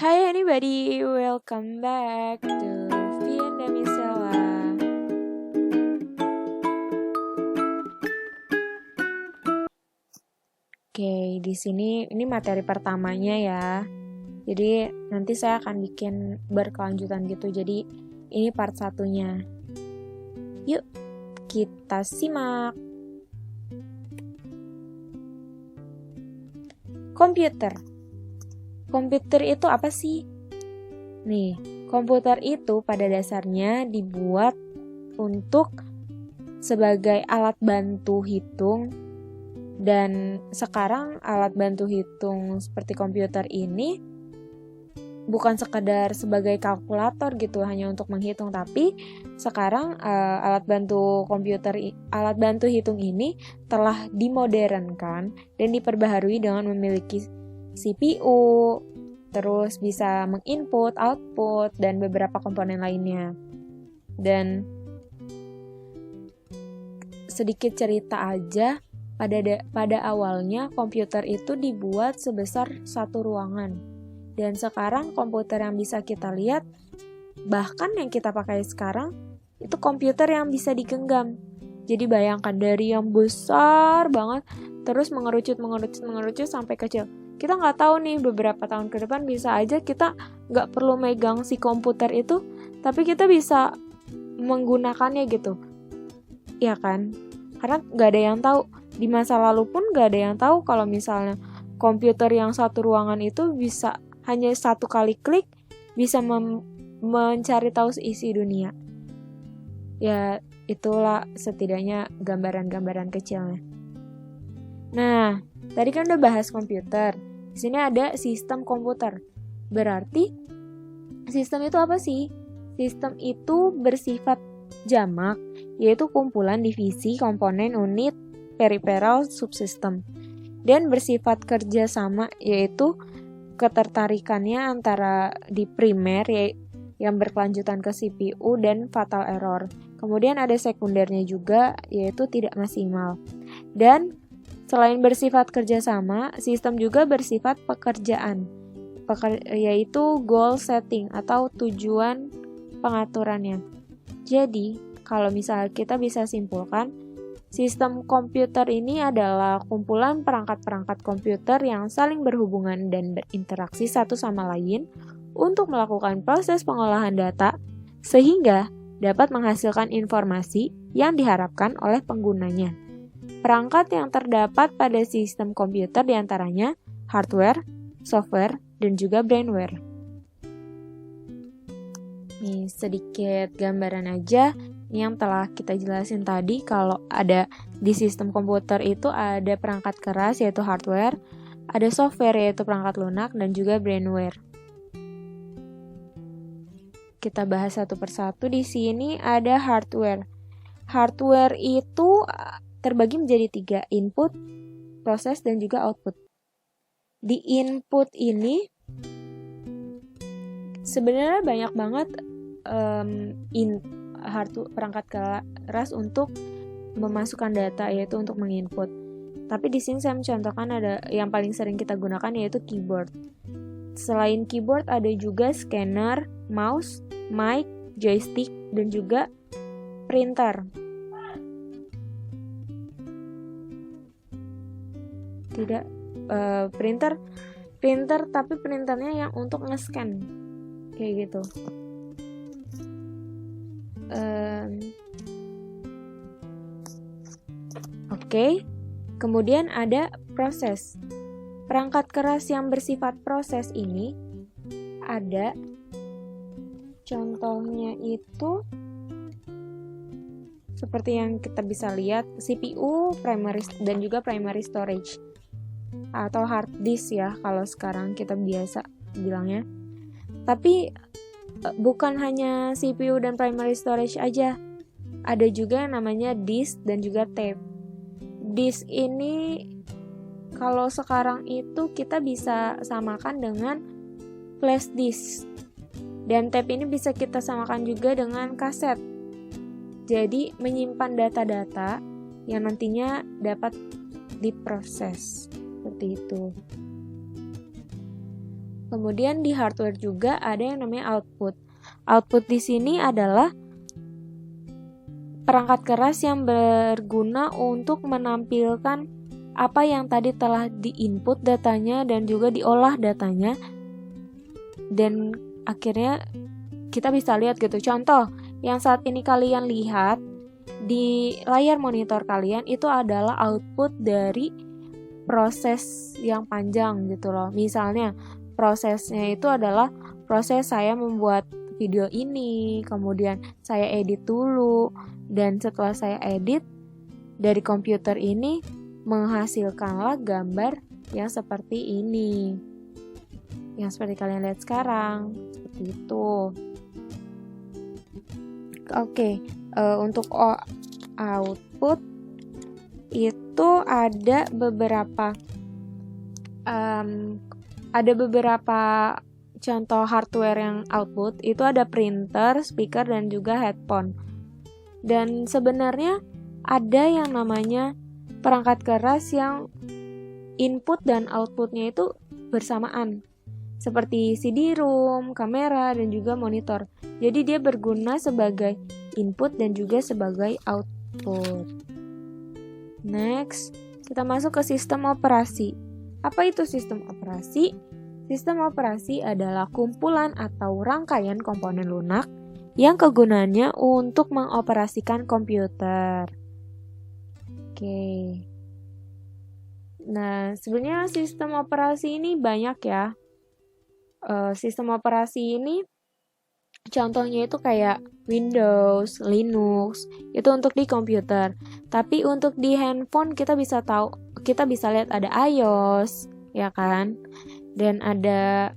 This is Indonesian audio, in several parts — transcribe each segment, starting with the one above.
Hi anybody, welcome back to Vietnamese Stella. Oke, di sini ini materi pertamanya ya. Jadi nanti saya akan bikin berkelanjutan gitu. Jadi ini part satunya. Yuk, kita simak. Komputer. Komputer itu apa sih? Nih, komputer itu pada dasarnya dibuat untuk sebagai alat bantu hitung. Dan sekarang alat bantu hitung seperti komputer ini bukan sekedar sebagai kalkulator gitu hanya untuk menghitung, tapi sekarang alat bantu hitung ini telah dimodernkan dan diperbaharui dengan memiliki CPU, terus bisa menginput, output, dan beberapa komponen lainnya. Dan sedikit cerita aja, pada awalnya komputer itu dibuat sebesar satu ruangan. Dan sekarang komputer yang bisa kita lihat, bahkan yang kita pakai sekarang, itu komputer yang bisa digenggam. Jadi bayangkan dari yang besar banget, terus mengerucut sampai kecil. Kita nggak tahu nih beberapa tahun ke depan bisa aja kita nggak perlu megang si komputer itu, tapi kita bisa menggunakannya gitu. Ya kan? Karena nggak ada yang tahu. Di masa lalu pun gak ada yang tahu kalau misalnya komputer yang satu ruangan itu bisa hanya satu kali klik bisa mencari tahu isi dunia. Ya itulah setidaknya gambaran-gambaran kecilnya. Nah, tadi kan udah bahas komputer. Di sini ada sistem komputer. Berarti sistem itu apa sih? Sistem itu bersifat jamak, yaitu kumpulan divisi komponen unit peripheral subsystem, dan bersifat kerjasama, yaitu ketertarikannya antara di primer yang berkelanjutan ke CPU dan fatal error. Kemudian ada sekundernya juga, yaitu tidak maksimal. Dan selain bersifat kerjasama, sistem juga bersifat pekerjaan, yaitu goal setting atau tujuan pengaturannya. Jadi, kalau misalnya kita bisa simpulkan, sistem komputer ini adalah kumpulan perangkat-perangkat komputer yang saling berhubungan dan berinteraksi satu sama lain untuk melakukan proses pengolahan data sehingga dapat menghasilkan informasi yang diharapkan oleh penggunanya. Perangkat yang terdapat pada sistem komputer diantaranya hardware, software, dan juga brainware. Nih, sedikit gambaran aja yang telah kita jelasin tadi, kalau ada di sistem komputer itu ada perangkat keras yaitu hardware, ada software yaitu perangkat lunak, dan juga brainware. Kita bahas satu persatu. Di sini ada hardware. Hardware itu terbagi menjadi 3, input, proses, dan juga output. Di input ini sebenarnya banyak banget perangkat keras untuk memasukkan data, yaitu untuk menginput. Tapi di sini saya mencontohkan ada yang paling sering kita gunakan yaitu keyboard. Selain keyboard ada juga scanner, mouse, mic, joystick, dan juga printer. Printer tapi printernya yang untuk nge-scan kayak gitu. Oke. Kemudian ada proses. Perangkat keras yang bersifat proses ini ada, contohnya itu seperti yang kita bisa lihat, CPU, primary dan juga primary storage atau hard disk ya kalau sekarang kita biasa bilangnya. Tapi bukan hanya CPU dan primary storage aja, ada juga yang namanya disk dan juga tape. Disk ini kalau sekarang itu kita bisa samakan dengan flash disk, dan tape ini bisa kita samakan juga dengan kaset. Jadi menyimpan data-data yang nantinya dapat diproses seperti itu. Kemudian di hardware juga ada yang namanya output. Output di sini adalah perangkat keras yang berguna untuk menampilkan apa yang tadi telah di-input datanya dan juga diolah datanya. Dan akhirnya kita bisa lihat gitu. Contoh, yang saat ini kalian lihat di layar monitor kalian itu adalah output dari proses yang panjang gitu loh. Misalnya prosesnya itu adalah proses saya membuat video ini, kemudian saya edit dulu, dan setelah saya edit dari komputer ini menghasilkanlah gambar yang seperti ini, yang seperti kalian lihat sekarang, seperti itu. Oke, untuk output itu ada beberapa contoh hardware yang output. Itu ada printer, speaker, dan juga headphone. Dan sebenarnya ada yang namanya perangkat keras yang input dan outputnya itu bersamaan, seperti CD-ROM, kamera, dan juga monitor. Jadi dia berguna sebagai input dan juga sebagai output. Next, kita masuk ke sistem operasi. Apa itu sistem operasi? Sistem operasi adalah kumpulan atau rangkaian komponen lunak yang kegunaannya untuk mengoperasikan komputer. Oke. Nah, sebenarnya sistem operasi ini banyak ya. Sistem operasi ini contohnya itu kayak Windows, Linux, itu untuk di komputer. Tapi untuk di handphone kita bisa lihat ada iOS, ya kan? Dan ada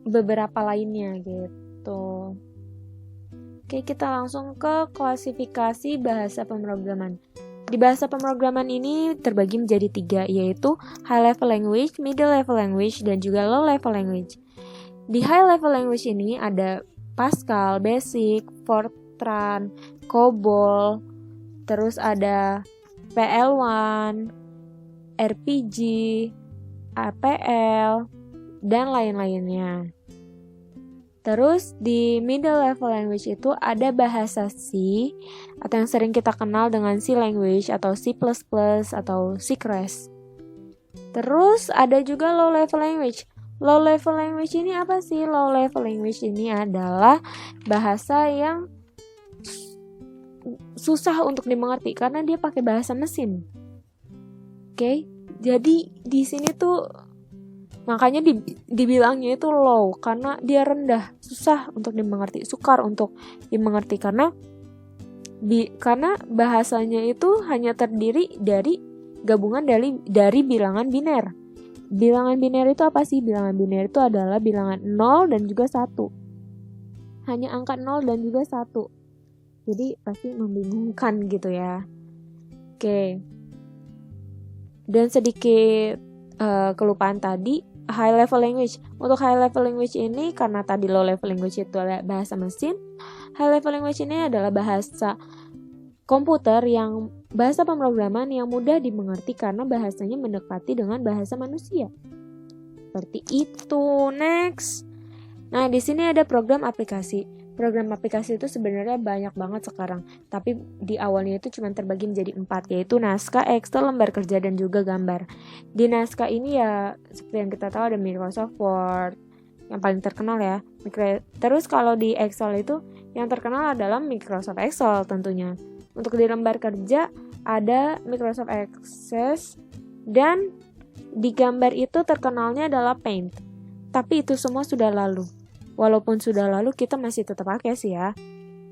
beberapa lainnya gitu. Oke, kita langsung ke klasifikasi bahasa pemrograman. Di bahasa pemrograman ini terbagi menjadi 3, yaitu high level language, middle level language, dan juga low level language. Di high level language ini ada Pascal, Basic, Fortran, COBOL, terus ada PL1, RPG, APL, dan lain-lainnya. Terus di middle level language itu ada bahasa C, atau yang sering kita kenal dengan C language atau C++ atau C Crash. Terus ada juga low level language. Low level language ini apa sih? Low level language ini adalah bahasa yang susah untuk dimengerti karena dia pakai bahasa mesin. Oke, jadi di sini tuh makanya dibilangnya itu low karena dia rendah, susah untuk dimengerti, sukar untuk dimengerti karena bahasanya itu hanya terdiri dari gabungan dari bilangan biner. Bilangan biner itu apa sih? Bilangan biner itu adalah bilangan 0 dan juga 1. Hanya angka 0 dan juga 1. Jadi pasti membingungkan gitu ya. Oke. Dan sedikit kelupaan tadi, high level language. Untuk high level language ini, karena tadi low level language itu adalah bahasa mesin, high level language ini adalah bahasa komputer yang bahasa pemrograman yang mudah dimengerti karena bahasanya mendekati dengan bahasa manusia. Seperti itu. Next. Nah, di sini ada program aplikasi. Program aplikasi itu sebenarnya banyak banget sekarang, tapi di awalnya itu cuma terbagi menjadi 4, yaitu naskah, Excel, lembar kerja, dan juga gambar. Di naskah ini ya, seperti yang kita tahu ada Microsoft Word, yang paling terkenal ya. Terus kalau di Excel itu, yang terkenal adalah Microsoft Excel tentunya. Untuk di lembar kerja ada Microsoft Access, dan di gambar itu terkenalnya adalah Paint. Tapi itu semua sudah lalu. Walaupun sudah lalu kita masih tetap pakai sih ya.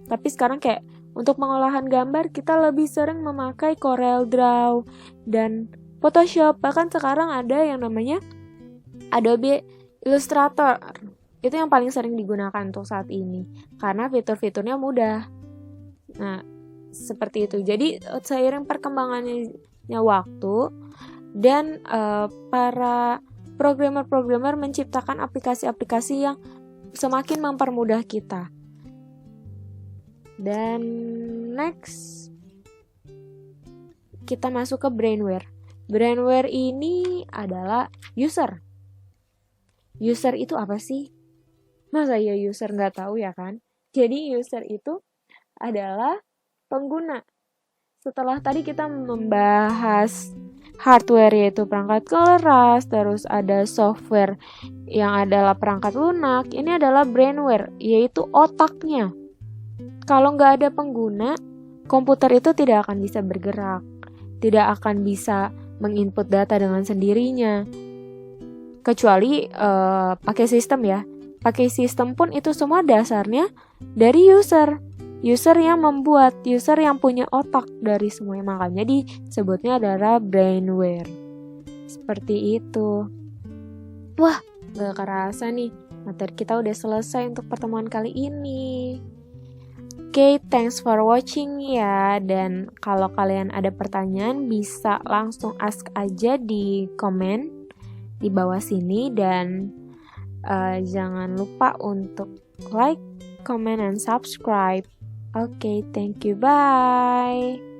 Tapi sekarang kayak untuk pengolahan gambar kita lebih sering memakai Corel Draw dan Photoshop. Bahkan sekarang ada yang namanya Adobe Illustrator. Itu yang paling sering digunakan untuk saat ini karena fitur-fiturnya mudah. Nah, seperti itu. Jadi seiring perkembangannya waktu dan para programmer menciptakan aplikasi-aplikasi yang semakin mempermudah kita. Dan next kita masuk ke brainware. Brainware ini adalah user. User itu apa sih? Masa ya user nggak tahu ya kan? Jadi user itu adalah pengguna. Setelah tadi kita membahas hardware yaitu perangkat keras, terus ada software yang adalah perangkat lunak, ini adalah brainware yaitu otaknya. Kalau nggak ada pengguna, komputer itu tidak akan bisa bergerak, tidak akan bisa menginput data dengan sendirinya. Kecuali pakai sistem ya. Pakai sistem pun itu semua dasarnya dari user. User yang membuat, user yang punya otak dari semuanya. Makanya disebutnya adalah brainware. Seperti itu. Wah, gak kerasa nih. Materi kita udah selesai untuk pertemuan kali ini. Oke, thanks for watching ya. Dan kalau kalian ada pertanyaan bisa langsung ask aja di komen di bawah sini. Dan jangan lupa untuk like, comment, and subscribe. Oke, thank you, bye.